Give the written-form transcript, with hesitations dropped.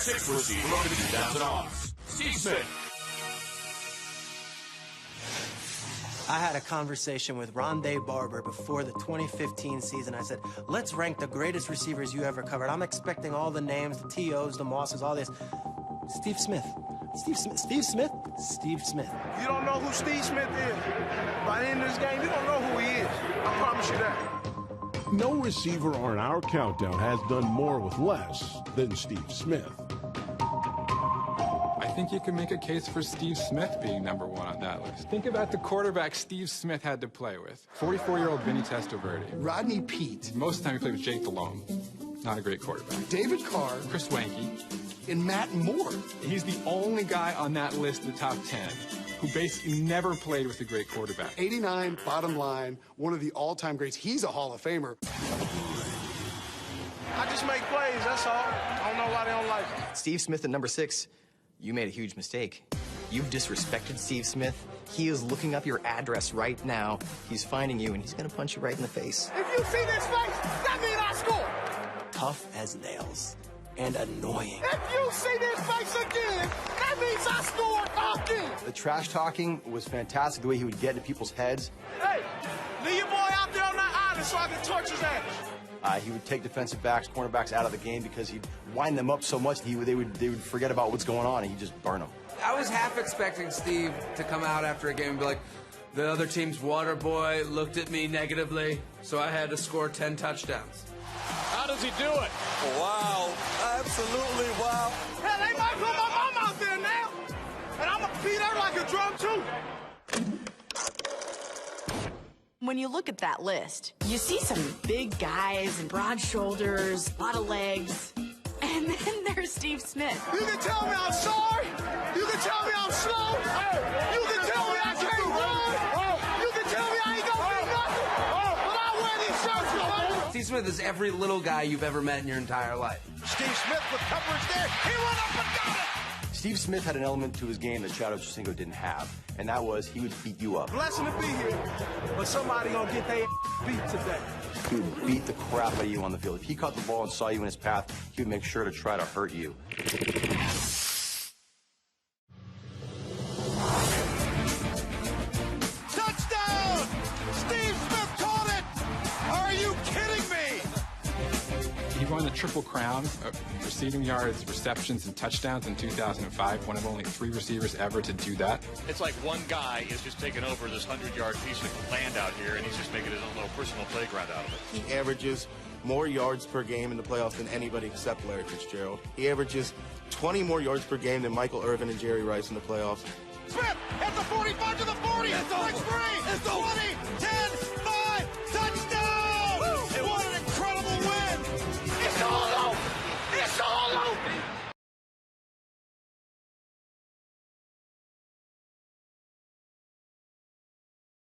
6th receiver of the 2000 Hawks, Steve Smith. I had a conversation with Rondé Barber before the 2015 season. I said, let's rank the greatest receivers you ever covered. I'm expecting all the names, the T.O.s, the Mosses, all this. Steve Smith. Steve Smith. Steve Smith? Steve Smith. You don't know who Steve Smith is. By the end of this game, you don't know who he is. I promise you that. No receiver on our countdown has done more with less than Steve Smith. I think you can make a case for Steve Smith being #1 on that list. Think about the quarterback Steve Smith had to play with. 44-year-old Vinny Testaverde. Rodney Peete. Most of the time he played with Jake Delhomme. Not a great quarterback. David Carr. Chris Wanke. And Matt Moore. He's the only guy on that list in the top 10 who basically never played with a great quarterback. 89, bottom line, one of the all-time greats. He's a Hall of Famer. I just make plays, that's all. I don't know why they don't like it. Steve Smith at #6, you made a huge mistake. You've disrespected Steve Smith. He is looking up your address right now. He's finding you, and he's going to punch you right in the face. If you see this face, that means I score. Tough as nails and annoying. If you see this face again, that means I scored again. The trash talking was fantastic, the way he would get into people's heads. Hey, leave your boy out there on that island so I can torch his ass. He would take defensive backs, cornerbacks out of the game because he'd wind them up so much they would forget about what's going on, and he'd just burn them. I was half expecting Steve to come out after a game and be like, the other team's water boy looked at me negatively, so I had to score 10 touchdowns. How does he do it? Wow, absolutely wow. Hell, they might put my mom out there now, and I'm gonna beat her like a drum too. When you look at that list, you see some big guys and broad shoulders, a lot of legs. And then there's Steve Smith. You can tell me I'm sorry. You can tell me I'm slow. You can tell me I can't run. You can tell me I ain't gonna do nothing. But I wear these shirts, man. Steve Smith is every little guy you've ever met in your entire life. Steve Smith with coverage there. He went up and got it. Steve Smith had an element to his game that Chad Ochocinco didn't have, and that was he would beat you up. Blessing to be here, but somebody gonna get their beat today. He would beat the crap out of you on the field. If he caught the ball and saw you in his path, he would make sure to try to hurt you. Touchdown! Steve Smith caught it! Are you kidding me? He won the Triple Crown of receiving yards, receptions, and touchdowns in 2005, one of only 3 receivers ever to do that. It's like one guy is just taking over this 100-yard piece of land out here, and he's just making his own little personal playground out of it. He averages more yards per game in the playoffs than anybody except Larry Fitzgerald. He averages 20 more yards per game than Michael Irvin and Jerry Rice in the playoffs. Smith